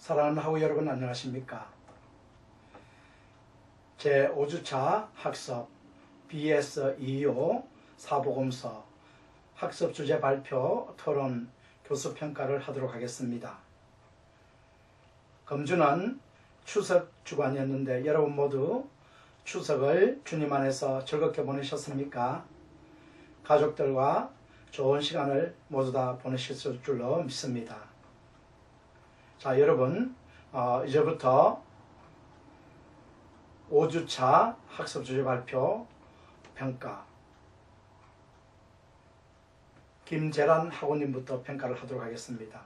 사랑하는 학우 여러분 안녕하십니까? 제5주차 학습 BS25 사복음서 학습 주제 발표 토론 교수평가를 하도록 하겠습니다. 금주는 추석 주간이었는데 여러분 모두 추석을 주님 안에서 즐겁게 보내셨습니까? 가족들과 좋은 시간을 모두 다 보내셨을 줄로 믿습니다. 자, 여러분 이제부터 5주차 학습 주제 발표 평가 김재란 학우님부터 평가를 하도록 하겠습니다.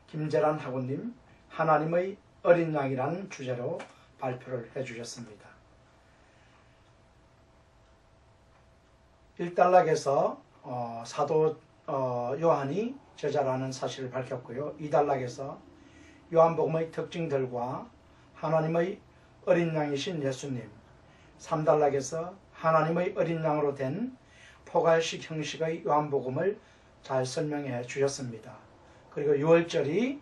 김재란 학우님, 하나님의 어린 양이라는 주제로 발표를 해주셨습니다. 1단락에서 사도 요한이 제자라는 사실을 밝혔고요. 2단락에서 요한복음의 특징들과 하나님의 어린 양이신 예수님, 3단락에서 하나님의 어린 양으로 된 포괄식 형식의 요한복음을 잘 설명해 주셨습니다. 그리고 6월절이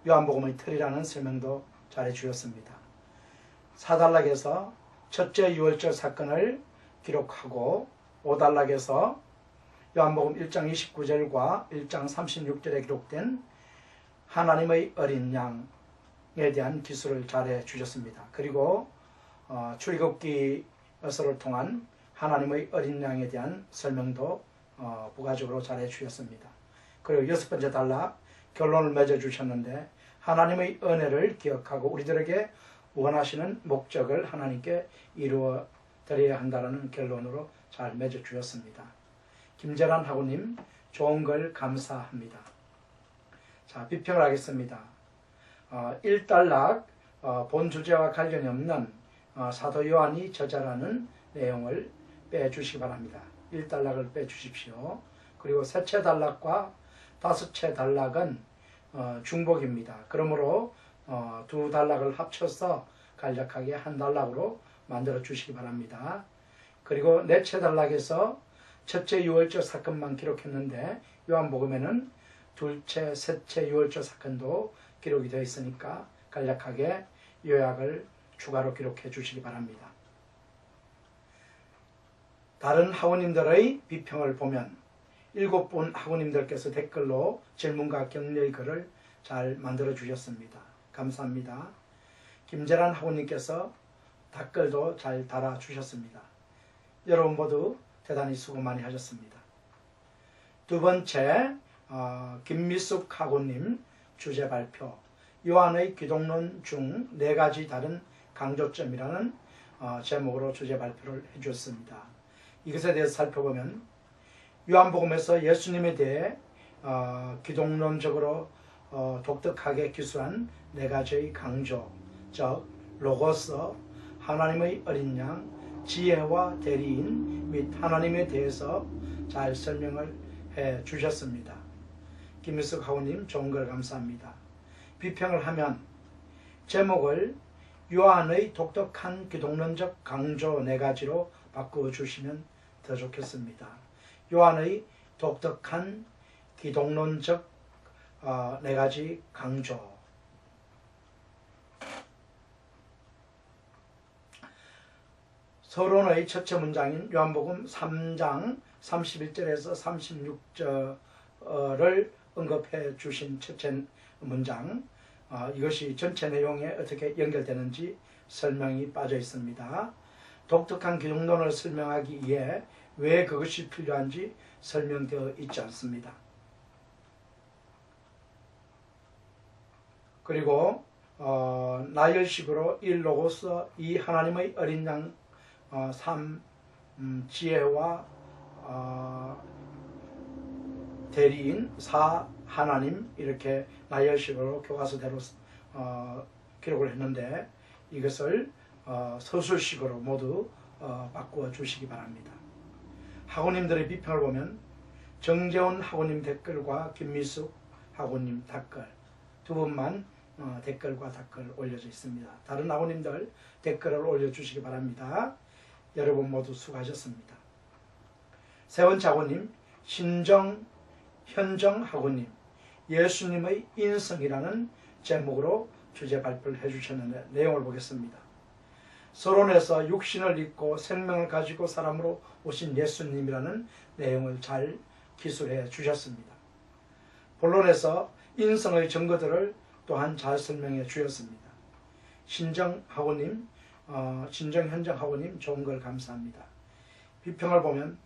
요한복음의 틀이라는 설명도 잘 해주셨습니다. 4단락에서 첫째 6월절 사건을 기록하고 5단락에서 요한복음 1장 29절과 1장 36절에 기록된 하나님의 어린 양에 대한 기술을 잘 해주셨습니다. 그리고 출애굽기서를 통한 하나님의 어린 양에 대한 설명도 부가적으로 잘 해주셨습니다. 그리고 6번째 단락 결론을 맺어주셨는데 하나님의 은혜를 기억하고 우리들에게 원하시는 목적을 하나님께 이루어 드려야 한다는 결론으로 잘 맺어주셨습니다. 김재란 학우님 좋은 걸 감사합니다. 자, 비평을 하겠습니다. 1단락 본 주제와 관련이 없는 사도 요한이 저자라는 내용을 빼주시기 바랍니다. 1단락을 빼주십시오. 그리고 셋째 단락과 다섯째 단락은 중복입니다. 그러므로 두 단락을 합쳐서 간략하게 한 단락으로 만들어 주시기 바랍니다. 그리고 넷째 단락에서 첫째 6월절 사건만 기록했는데 요한복음에는 둘째, 셋째 6월절 사건도 기록이 되어 있으니까 간략하게 요약을 추가로 기록해 주시기 바랍니다. 다른 학우님들의 비평을 보면 7분 학우님들께서 댓글로 질문과 격려의 글을 잘 만들어 주셨습니다. 감사합니다. 김재란 학우님께서 댓글도 잘 달아 주셨습니다. 여러분 모두 대단히 수고 많이 하셨습니다. 두 번째 김미숙 학우님 주제 발표 요한의 기독론 중 4가지 다른 강조점이라는 제목으로 주제 발표를 해주었습니다. 이것에 대해서 살펴보면 요한복음에서 예수님에 대해 기독론적으로 독특하게 기술한 4가지의 강조, 즉 로고스, 하나님의 어린 양, 지혜와 대리인 및 하나님에 대해서 잘 설명을 해 주셨습니다. 김미숙 학우님 좋은 걸 감사합니다. 비평을 하면 제목을 요한의 독특한 기독론적 강조 4가지로 바꿔주시면 더 좋겠습니다. 요한의 독특한 기독론적 4가지 강조. 서론의 첫째 문장인 요한복음 3장 31절에서 36절을 언급해 주신 첫째 문장, 이것이 전체 내용에 어떻게 연결되는지 설명이 빠져 있습니다. 독특한 기독론을 설명하기 위해 왜 그것이 필요한지 설명되어 있지 않습니다. 그리고 나열식으로 1 로고스, 2 하나님의 어린 양, 3 지혜와 대리인, 4 하나님, 이렇게 나열식으로 교과서대로 기록을 했는데 이것을 서술식으로 모두 바꾸어 주시기 바랍니다. 학우님들의 비평을 보면 정재훈 학우님 댓글과 김미숙 학우님 댓글 두 분만 댓글과 댓글 올려져 있습니다. 다른 학우님들 댓글을 올려주시기 바랍니다. 여러분 모두 수고하셨습니다. 세 번째 학우님 현정 학우님 예수님의 인성이라는 제목으로 주제 발표를 해주셨는데 내용을 보겠습니다. 서론에서 육신을 입고 생명을 가지고 사람으로 오신 예수님이라는 내용을 잘 기술해 주셨습니다. 본론에서 인성의 증거들을 또한 잘 설명해 주셨습니다. 신정현정 학우님 좋은 걸 감사합니다. 비평을 보면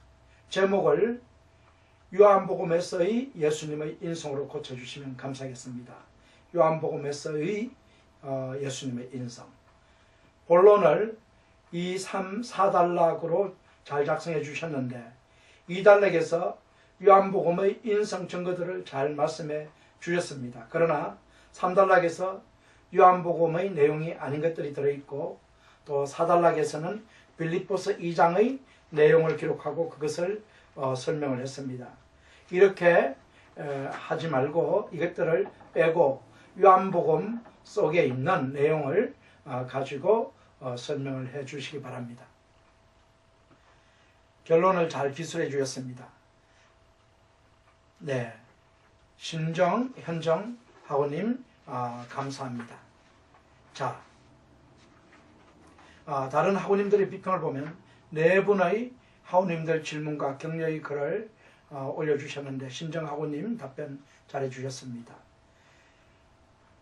제목을 요한복음에서의 예수님의 인성으로 고쳐주시면 감사하겠습니다. 요한복음에서의 예수님의 인성. 본론을 2, 3, 4단락으로 잘 작성해 주셨는데 이 단락에서 요한복음의 인성 증거들을 잘 말씀해 주셨습니다. 그러나 3단락에서 요한복음의 내용이 아닌 것들이 들어있고 또 4단락에서는 빌립보서 2장의 내용을 기록하고 그것을 설명을 했습니다. 이렇게 하지 말고 이것들을 빼고 요한복음 속에 있는 내용을 가지고 설명을 해 주시기 바랍니다. 결론을 잘 기술해 주셨습니다. 네, 신정현정 학우님 감사합니다. 자, 다른 학우님들의 비평을 보면 네 분의 학우님들 질문과 격려의 글을 올려주셨는데 신정 학우님 답변 잘해 주셨습니다.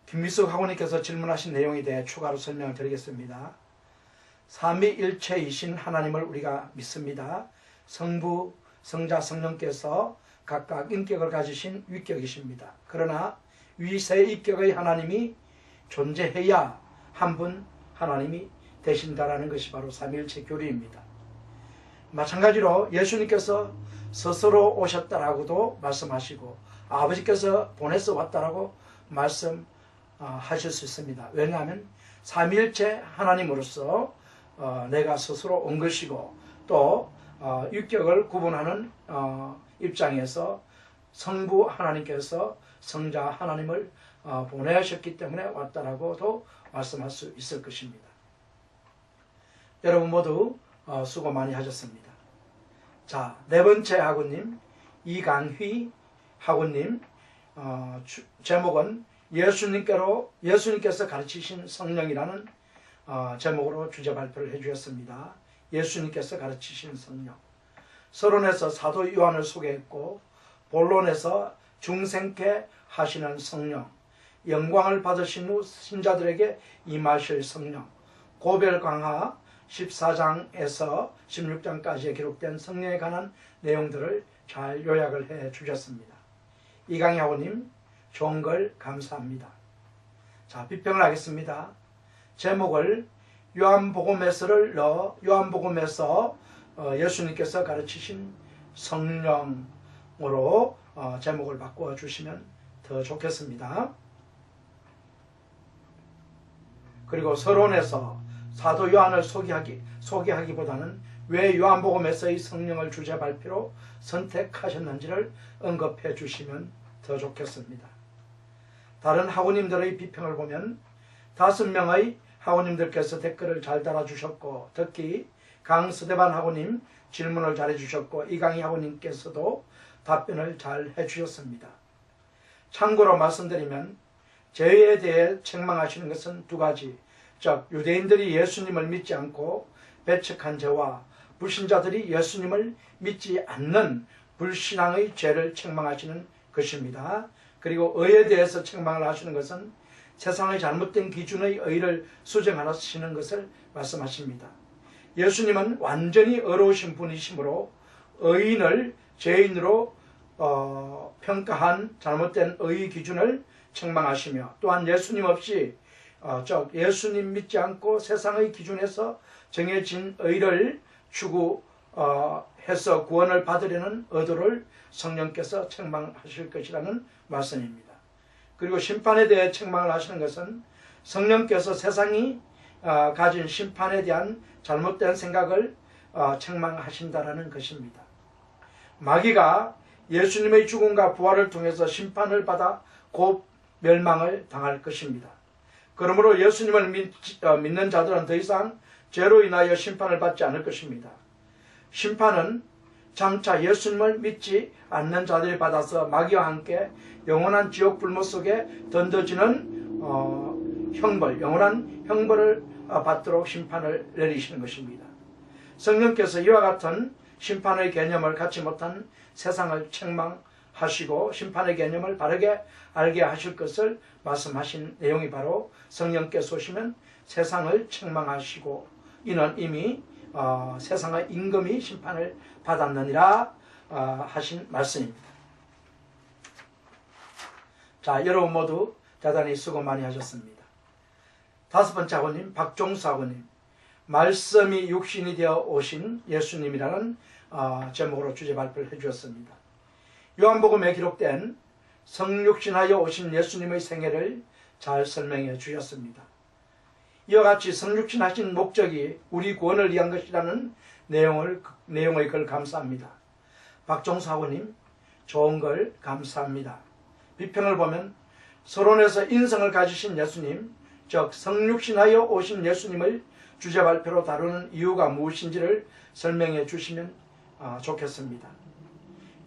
김미숙 학우님께서 질문하신 내용에 대해 추가로 설명을 드리겠습니다. 삼위일체이신 하나님을 우리가 믿습니다. 성부, 성자, 성령께서 각각 인격을 가지신 위격이십니다. 그러나 위 세 인격의 하나님이 존재해야 한 분 하나님이 되신다라는 것이 바로 삼위일체 교리입니다. 마찬가지로 예수님께서 스스로 오셨다라고도 말씀하시고 아버지께서 보내서 왔다라고 말씀하실 수 있습니다. 왜냐하면 삼위일체 하나님으로서 내가 스스로 온 것이고 또 육격을 구분하는 입장에서 성부 하나님께서 성자 하나님을 보내셨기 때문에 왔다라고도 말씀할 수 있을 것입니다. 여러분 모두 수고 많이 하셨습니다. 자, 네 번째 학우님 이강휘 학우님 제목은 예수님께서 가르치신 성령이라는 제목으로 주제 발표를 해주셨습니다. 예수님께서 가르치신 성령. 서론에서 사도 요한을 소개했고 본론에서 중생케 하시는 성령, 영광을 받으신 후 신자들에게 임하실 성령, 고별 강화 14장에서 16장까지에 기록된 성령에 관한 내용들을 잘 요약을 해 주셨습니다. 이강희 학우님 좋은 걸 감사합니다. 자, 비평을 하겠습니다. 제목을 요한복음에서 예수님께서 가르치신 성령으로 제목을 바꿔 주시면 더 좋겠습니다. 그리고 서론에서 사도 요한을 소개하기보다는 왜 요한복음에서의 성령을 주제 발표로 선택하셨는지를 언급해 주시면 더 좋겠습니다. 다른 학우님들의 비평을 보면 5명의 학우님들께서 댓글을 잘 달아주셨고 특히 강스데반 학우님 질문을 잘 해주셨고 이강희 학우님께서도 답변을 잘 해주셨습니다. 참고로 말씀드리면 죄에 대해 책망하시는 것은 두 가지, 즉 유대인들이 예수님을 믿지 않고 배척한 죄와 불신자들이 예수님을 믿지 않는 불신앙의 죄를 책망하시는 것입니다. 그리고 의에 대해서 책망을 하시는 것은 세상의 잘못된 기준의 의를 수정하시는 것을 말씀하십니다. 예수님은 완전히 의로우신 분이시므로 의인을 죄인으로 평가한 잘못된 의의 기준을 책망하시며 또한 예수님 없이 예수님 믿지 않고 세상의 기준에서 정해진 의를 추구해서 구원을 받으려는 의도를 성령께서 책망하실 것이라는 말씀입니다. 그리고 심판에 대해 책망을 하시는 것은 성령께서 세상이 가진 심판에 대한 잘못된 생각을 책망하신다라는 것입니다. 마귀가 예수님의 죽음과 부활을 통해서 심판을 받아 곧 멸망을 당할 것입니다. 그러므로 예수님을 믿는 자들은 더 이상 죄로 인하여 심판을 받지 않을 것입니다. 심판은 장차 예수님을 믿지 않는 자들이 받아서 마귀와 함께 영원한 지옥 불못 속에 던져지는 형벌, 영원한 형벌을 받도록 심판을 내리시는 것입니다. 성령께서 이와 같은 심판의 개념을 갖지 못한 세상을 책망하시고 심판의 개념을 바르게 알게 하실 것을 말씀하신 내용이 바로 성령께서 오시면 세상을 책망하시고 이는 이미 세상의 임금이 심판을 받았느니라 하신 말씀입니다. 자, 여러분 모두 대단히 수고 많이 하셨습니다. 다섯 번째 학우님, 박종수 학우님, 말씀이 육신이 되어 오신 예수님이라는 제목으로 주제 발표를 해주었습니다. 요한복음에 기록된 성육신하여 오신 예수님의 생애를 잘 설명해 주셨습니다. 이와 같이 성육신하신 목적이 우리 구원을 위한 것이라는 내용의 글 감사합니다. 박종수 학우님, 좋은 걸 감사합니다. 비평을 보면 서론에서 인성을 가지신 예수님, 즉 성육신하여 오신 예수님을 주제 발표로 다루는 이유가 무엇인지를 설명해 주시면 좋겠습니다.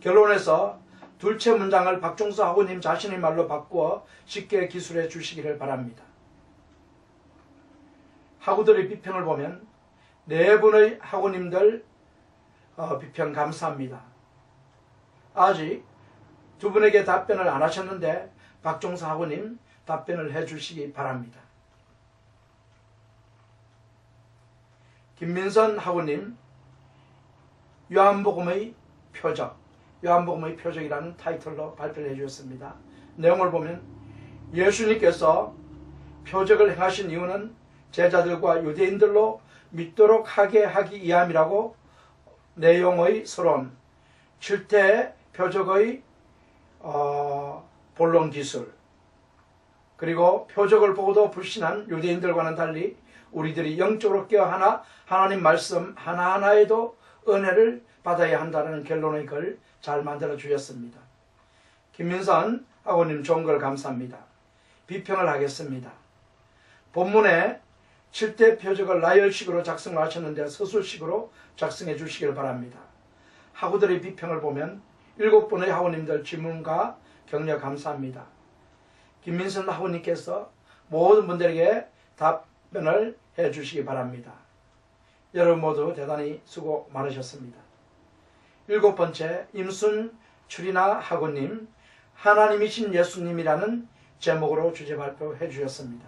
결론에서 둘째 문장을 박종수 학우님 자신의 말로 바꾸어 쉽게 기술해 주시기를 바랍니다. 학우들의 비평을 보면 네 분의 학우님들 비평 감사합니다. 아직 두 분에게 답변을 안 하셨는데 박종수 학우님 답변을 해 주시기 바랍니다. 김민선 학우님, 요한복음의 표적이라는 타이틀로 발표를 해주셨습니다. 내용을 보면 예수님께서 표적을 행하신 이유는 제자들과 유대인들로 믿도록 하게 하기 위함이라고 내용의 서론, 7대 표적의 본론 기술, 그리고 표적을 보고도 불신한 유대인들과는 달리 우리들이 영적으로 깨어 하나님 말씀 하나하나에도 은혜를 받아야 한다는 결론의 글 잘 만들어 주셨습니다. 김민선 학우님 좋은 걸 감사합니다. 비평을 하겠습니다. 본문에 7대 표적을 나열식으로 작성을 하셨는데 서술식으로 작성해 주시길 바랍니다. 학우들의 비평을 보면 7분의 학우님들 질문과 격려 감사합니다. 김민선 학우님께서 모든 분들에게 답변을 해 주시기 바랍니다. 여러분 모두 대단히 수고 많으셨습니다. 7번째, 임순 추리나 학우님, 하나님이신 예수님이라는 제목으로 주제 발표해 주셨습니다.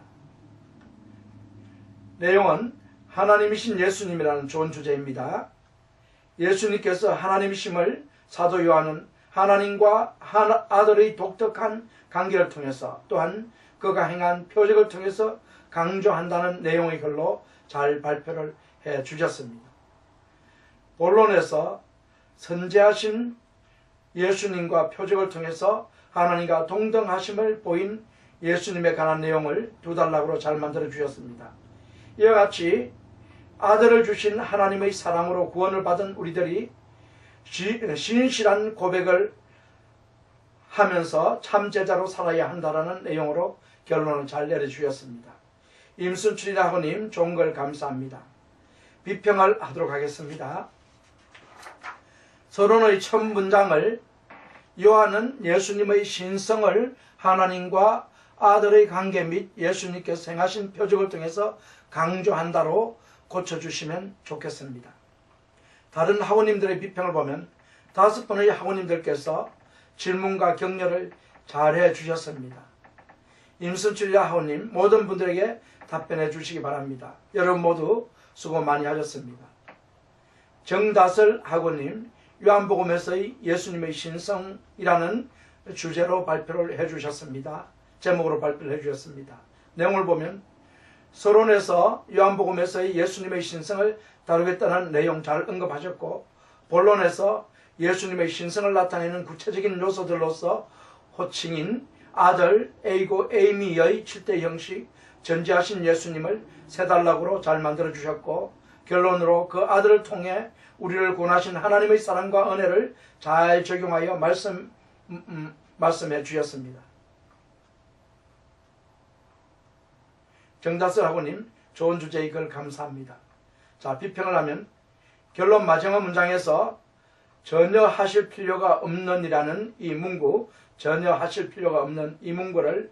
내용은 하나님이신 예수님이라는 좋은 주제입니다. 예수님께서 하나님이심을 사도 요한은 하나님과 아들의 독특한 관계를 통해서 또한 그가 행한 표적을 통해서 강조한다는 내용의 글로 잘 발표를 해 주셨습니다. 본론에서 선지하신 예수님과 표적을 통해서 하나님과 동등하심을 보인 예수님에 관한 내용을 두 단락으로 잘 만들어 주셨습니다. 이와 같이 아들을 주신 하나님의 사랑으로 구원을 받은 우리들이 신실한 고백을 하면서 참 제자로 살아야 한다는 내용으로 결론을 잘 내려주셨습니다. 임순출이라 학우님 좋은 걸 감사합니다. 비평을 하도록 하겠습니다. 서론의 첫 문장을 요한은 예수님의 신성을 하나님과 아들의 관계 및 예수님께서 행하신 표적을 통해서 강조한다로 고쳐주시면 좋겠습니다. 다른 학우님들의 비평을 보면 5분의 학우님들께서 질문과 격려를 잘해 주셨습니다. 임순출이라 학우님 모든 분들에게 답변해 주시기 바랍니다. 여러분 모두 수고 많이 하셨습니다. 정다슬 학우님 요한복음에서의 예수님의 신성이라는 주제로 발표를 해주셨습니다. 제목으로 발표를 해주셨습니다. 내용을 보면 서론에서 요한복음에서의 예수님의 신성을 다루겠다는 내용 잘 언급하셨고 본론에서 예수님의 신성을 나타내는 구체적인 요소들로서 호칭인 아들 에이고 에이미의 7대 형식 전지하신 예수님을 세 단락으로 잘 만들어 주셨고 결론으로 그 아들을 통해 우리를 구원하신 하나님의 사랑과 은혜를 잘 적용하여 말씀해 주셨습니다. 정다슬 학우님 좋은 주제의 글 감사합니다. 자, 비평을 하면 결론 마지막 문장에서 전혀 하실 필요가 없는 이라는 이 문구, 전혀 하실 필요가 없는 이 문구를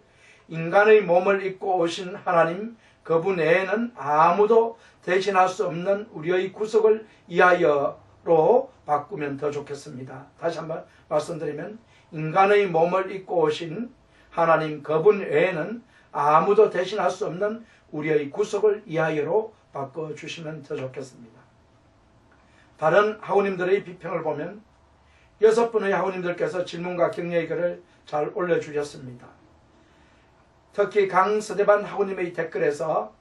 인간의 몸을 입고 오신 하나님 그분 외에는 아무도 대신할 수 없는 우리의 구속을 위하여로 바꾸면 더 좋겠습니다. 다시 한번 말씀드리면 인간의 몸을 입고 오신 하나님 그분 외에는 아무도 대신할 수 없는 우리의 구속을 위하여로 바꿔주시면 더 좋겠습니다. 다른 하우님들의 비평을 보면 6분의 하우님들께서 질문과 격려의 글을 잘 올려주셨습니다. 특히 강서대반 하우님의 댓글에서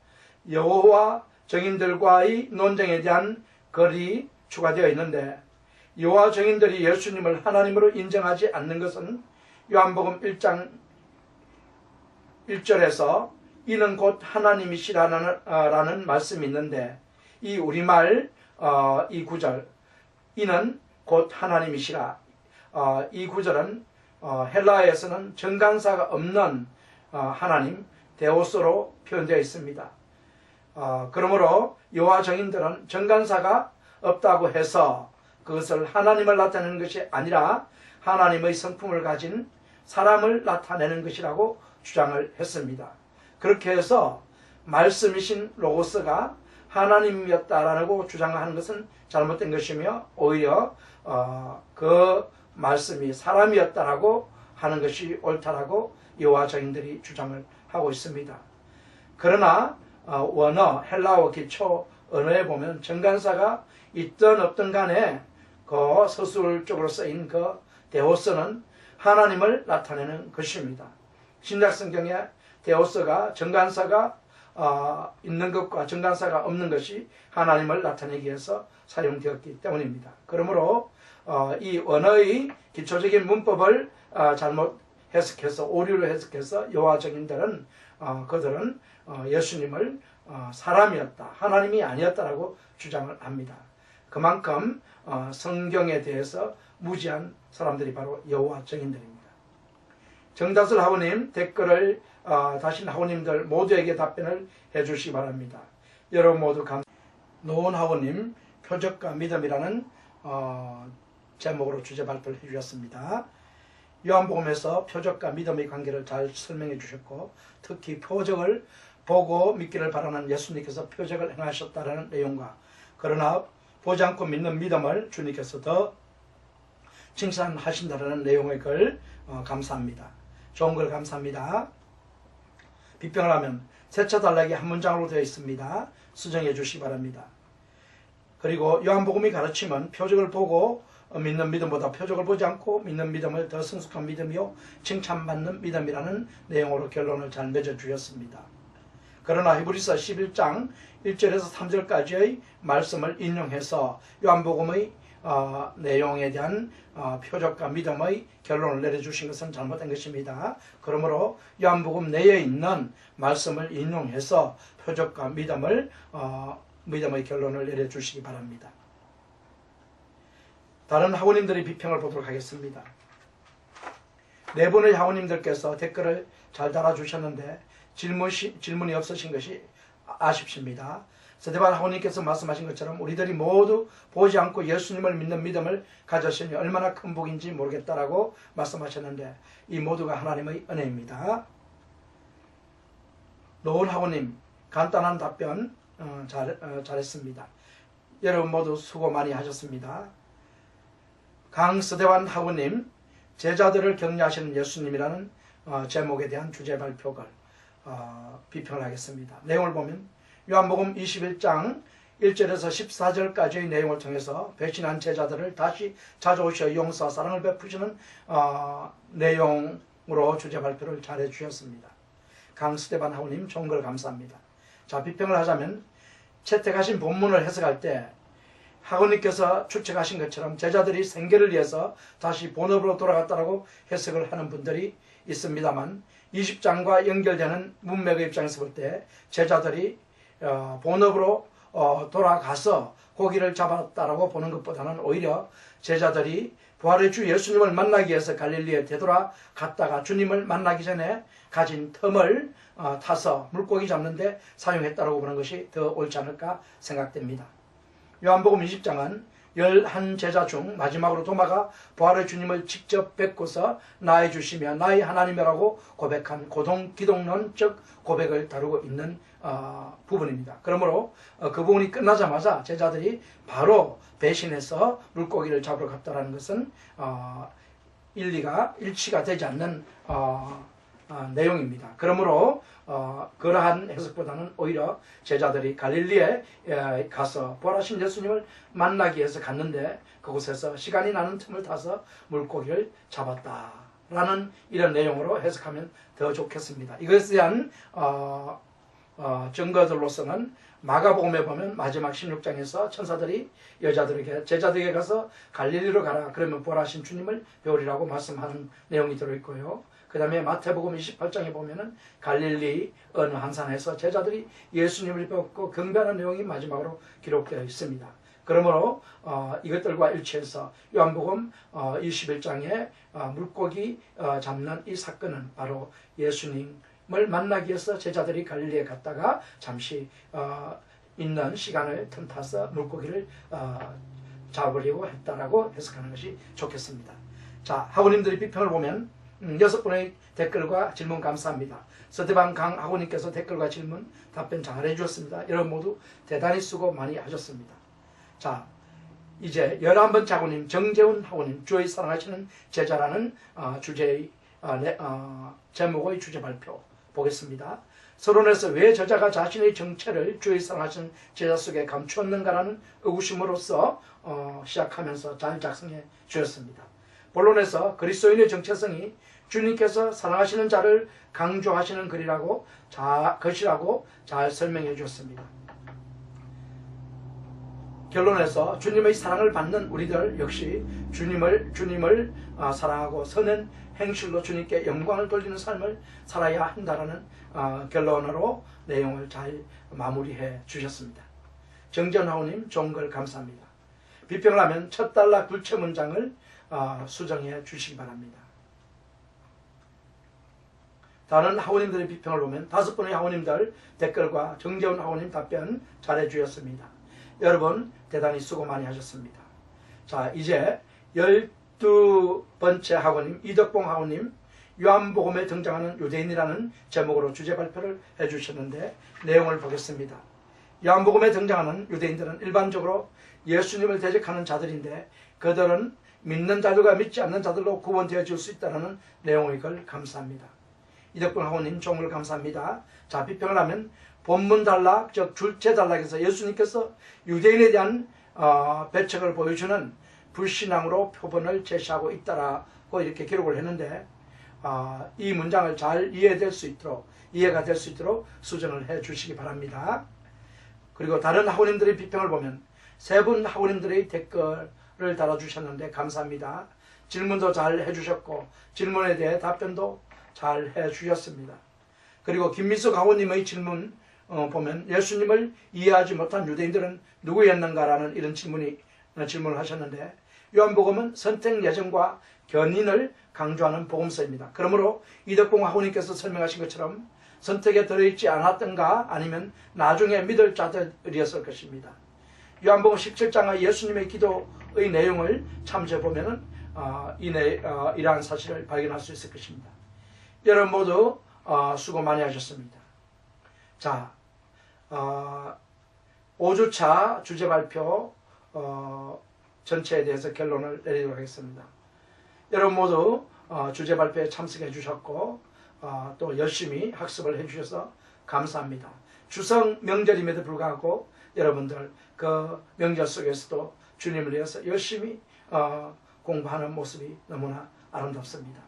여호와 정인들과의 논쟁에 대한 글이 추가되어 있는데 여호와 정인들이 예수님을 하나님으로 인정하지 않는 것은 요한복음 1장 1절에서 이는 곧 하나님이시라는 말씀이 있는데 이 우리말 이 구절 이는 곧 하나님이시라 이 구절은 헬라어에서는 정관사가 없는 하나님 데오스로 표현되어 있습니다. 그러므로 여호와 정인들은 정관사가 없다고 해서 그것을 하나님을 나타내는 것이 아니라 하나님의 성품을 가진 사람을 나타내는 것이라고 주장을 했습니다. 그렇게 해서 말씀이신 로고스가 하나님이었다라고 주장하는 것은 잘못된 것이며 오히려 그 말씀이 사람이었다라고 하는 것이 옳다라고 여호와 정인들이 주장을 하고 있습니다. 그러나 원어 헬라어 기초 언어에 보면 정관사가 있든 없든 간에 그 서술적으로 쓰인 그 데오스는 하나님을 나타내는 것입니다. 신약성경에 데오스가 정관사가 있는 것과 정관사가 없는 것이 하나님을 나타내기 위해서 사용되었기 때문입니다. 그러므로 이 언어의 기초적인 문법을 잘못 해석해서 오류를 해석해서 여호와 정인들은 그들은 예수님을 사람이었다, 하나님이 아니었다라고 주장을 합니다. 그만큼 성경에 대해서 무지한 사람들이 바로 여호와 정인들입니다. 정다슬 하우님 댓글을 다신 하우님들 모두에게 답변을 해주시기 바랍니다. 여러분 모두 노은 하우님 표적과 믿음이라는 제목으로 주제 발표를 해주셨습니다. 요한복음에서 표적과 믿음의 관계를 잘 설명해 주셨고 특히 표적을 보고 믿기를 바라는 예수님께서 표적을 행하셨다는 내용과 그러나 보지 않고 믿는 믿음을 주님께서 더 칭찬하신다는 내용의 글 감사합니다. 좋은 글 감사합니다. 비평을 하면 세차 단락이 한 문장으로 되어 있습니다. 수정해 주시기 바랍니다. 그리고 요한복음이 가르치면 표적을 보고 믿는 믿음보다 표적을 보지 않고 믿는 믿음을 더 성숙한 믿음이요 칭찬받는 믿음이라는 내용으로 결론을 잘 맺어주셨습니다. 그러나 히브리서 11장 1절에서 3절까지의 말씀을 인용해서 요한복음의 내용에 대한 표적과 믿음의 결론을 내려주신 것은 잘못된 것입니다. 그러므로 요한복음 내에 있는 말씀을 인용해서 표적과 믿음의 결론을 내려주시기 바랍니다. 다른 하우님들의 비평을 보도록 하겠습니다. 네 분의 하우님들께서 댓글을 잘 달아주셨는데 질문이 없으신 것이 아쉽습니다. 스데반 하우님께서 말씀하신 것처럼 우리들이 모두 보지 않고 예수님을 믿는 믿음을 가졌으니 얼마나 큰 복인지 모르겠다라고 말씀하셨는데 이 모두가 하나님의 은혜입니다. 노은 하우님 간단한 답변 잘했습니다. 여러분 모두 수고 많이 하셨습니다. 강스데반 하우님 제자들을 격려하시는 예수님이라는 제목에 대한 주제 발표글 비평을 하겠습니다. 내용을 보면 요한복음 21장 1절에서 14절까지의 내용을 통해서 배신한 제자들을 다시 찾아오셔 용서와 사랑을 베푸시는 내용으로 주제 발표를 잘 해주셨습니다. 강스데반 하우님 좋은 걸 감사합니다. 자, 비평을 하자면 채택하신 본문을 해석할 때 하우님께서 추측하신 것처럼 제자들이 생계를 위해서 다시 본업으로 돌아갔다라고 해석을 하는 분들이 있습니다만 20장과 연결되는 문맥의 입장에서 볼 때 제자들이 본업으로 돌아가서 고기를 잡았다라고 보는 것보다는 오히려 제자들이 부활의 주 예수님을 만나기 위해서 갈릴리에 되돌아갔다가 주님을 만나기 전에 가진 텀을 타서 물고기 잡는데 사용했다라고 보는 것이 더 옳지 않을까 생각됩니다. 요한복음 20장은 11 제자 중 마지막으로 도마가 부활의 주님을 직접 뵙고서 나의 주시며 나의 하나님이라고 고백한 기독론적 고백을 다루고 있는 부분입니다. 그러므로 그 부분이 끝나자마자 제자들이 바로 배신해서 물고기를 잡으러 갔다는 것은 일치가 되지 않는 내용입니다. 그러므로 그러한 해석보다는 오히려 제자들이 갈릴리에 가서 부활하신 예수님을 만나기 위해서 갔는데 그곳에서 시간이 나는 틈을 타서 물고기를 잡았다라는 이런 내용으로 해석하면 더 좋겠습니다. 이것에 대한 증거들로서는 마가복음에 보면 마지막 16장에서 천사들이 제자들에게 가서 갈릴리로 가라, 그러면 부활하신 주님을 배우리라고 말씀하는 내용이 들어있고요. 그 다음에 마태복음 28장에 보면은 갈릴리 어느 한 산에서 제자들이 예수님을 배웠고 경배하는 내용이 마지막으로 기록되어 있습니다. 그러므로 이것들과 일치해서 요한복음 21장에 물고기 잡는 이 사건은 바로 예수님을 만나기 위해서 제자들이 갈릴리에 갔다가 잠시 있는 시간을 틈타서 물고기를 잡으려고 했다라고 해석하는 것이 좋겠습니다. 자, 학우님들의 비평을 보면 6분의 댓글과 질문 감사합니다. 서대방 강 학우님께서 댓글과 질문 답변 잘 해주셨습니다. 여러분 모두 대단히 수고 많이 하셨습니다. 자, 이제 11번째 학우님 정재훈 학우님 주의 사랑하시는 제자라는 주제의 제목의 주제 발표 보겠습니다. 서론에서 왜 저자가 자신의 정체를 주의 사랑하시는 제자 속에 감추었는가라는 의구심으로써 시작하면서 잘 작성해 주셨습니다. 본론에서 그리스도인의 정체성이 주님께서 사랑하시는 자를 강조하시는 것이라고 잘 설명해 주었습니다. 결론에서 주님의 사랑을 받는 우리들 역시 주님을 사랑하고 선한 행실로 주님께 영광을 돌리는 삶을 살아야 한다라는 결론으로 내용을 잘 마무리해 주셨습니다. 정전하우님 좋은 글 감사합니다. 비평을 하면 첫 단락 굴체 문장을 수정해 주시기 바랍니다. 다른 하우님들의 비평을 보면 5분의 하우님들 댓글과 정재훈 하우님 답변 잘해 주셨습니다. 여러분 대단히 수고 많이 하셨습니다. 자, 이제 12번째 학우님 이덕봉 학우님 요한복음에 등장하는 유대인이라는 제목으로 주제 발표를 해주셨는데 내용을 보겠습니다. 요한복음에 등장하는 유대인들은 일반적으로 예수님을 대적하는 자들인데 그들은 믿는 자들과 믿지 않는 자들로 구분되어질 수 있다는 내용의 글 감사합니다. 이덕봉 학우님 종을 감사합니다. 자, 비평을 하면 본문 단락, 즉 줄체 단락에서 예수님께서 유대인에 대한 배척을 보여주는 불신앙으로 표본을 제시하고 있다라고 이렇게 기록을 했는데 이 문장을 잘 이해가 될 수 있도록 수정을 해 주시기 바랍니다. 그리고 다른 학우님들의 비평을 보면 3분 학우님들의 댓글을 달아주셨는데 감사합니다. 질문도 잘 해주셨고 질문에 대해 답변도 잘 해주셨습니다. 그리고 김미숙 학우님의 질문 보면 예수님을 이해하지 못한 유대인들은 누구였는가라는 이런 질문을 하셨는데 요한복음은 선택 예정과 견인을 강조하는 복음서입니다. 그러므로 이덕봉 학우님께서 설명하신 것처럼 선택에 들어있지 않았던가 아니면 나중에 믿을 자들이었을 것입니다. 요한복음 17장의 예수님의 기도의 내용을 참조해보면 이러한 사실을 발견할 수 있을 것입니다. 여러분 모두 수고 많이 하셨습니다. 자, 5주차 주제 발표 전체에 대해서 결론을 내리도록 하겠습니다. 여러분 모두 주제 발표에 참석해 주셨고 또 열심히 학습을 해 주셔서 감사합니다. 추석 명절임에도 불구하고 여러분들 그 명절 속에서도 주님을 위해서 열심히 공부하는 모습이 너무나 아름답습니다.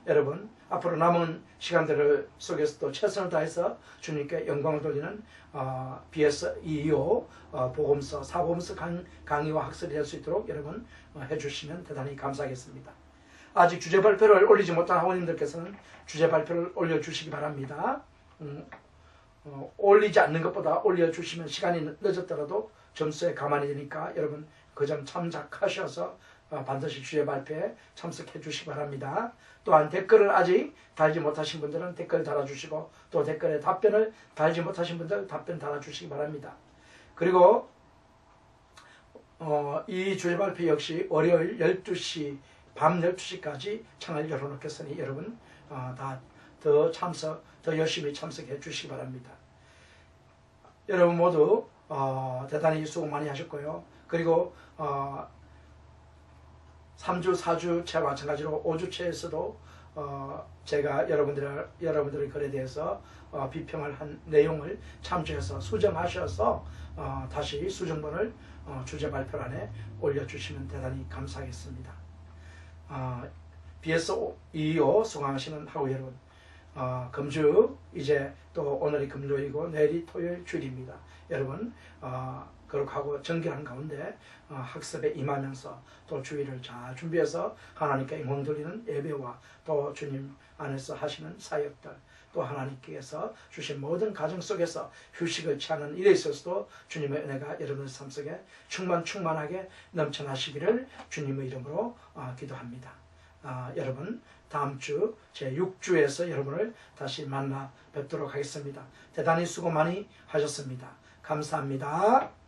여러분 앞으로 남은 시간들 속에서도 최선을 다해서 주님께 영광을 돌리는 BS225 복음서, 사복음서 강의와 학습이 될 수 있도록 여러분 해주시면 대단히 감사하겠습니다. 아직 주제 발표를 올리지 못한 학우님들께서는 주제 발표를 올려주시기 바랍니다. 올리지 않는 것보다 올려주시면 시간이 늦었더라도 점수에 가만히 되니까 여러분 그 점 참작하셔서 반드시 주제 발표에 참석해 주시기 바랍니다. 또한 댓글을 아직 달지 못하신 분들은 댓글 달아주시고 또 댓글에 답변을 달지 못하신 분들 답변 달아주시기 바랍니다. 그리고 이 주제 발표 역시 월요일 12시, 밤 12시까지 창을 열어놓겠으니 여러분 다 더 열심히 참석해 주시기 바랍니다. 여러분 모두 대단히 수고 많이 하셨고요. 그리고 3주, 4주째 마찬가지로 5주째에서도 제가 여러분들의 글에 대해서 비평을 한 내용을 참조해서 수정하셔서 다시 수정본을 주제 발표란에 올려주시면 대단히 감사하겠습니다. BS225 수강하시는 학우 여러분, 금주 이제 또 오늘이 금요일이고 내일이 토요일 주일입니다. 여러분 거룩하고 정결한 가운데 학습에 임하면서 또 주일을 잘 준비해서 하나님께 영광 돌리는 예배와 또 주님 안에서 하시는 사역들, 또 하나님께서 주신 모든 가정 속에서 휴식을 취하는 일에 있어서도 주님의 은혜가 여러분의 삶 속에 충만하게 넘쳐나시기를 주님의 이름으로 기도합니다. 여러분 다음 주 제6주에서 여러분을 다시 만나 뵙도록 하겠습니다. 대단히 수고 많이 하셨습니다. 감사합니다.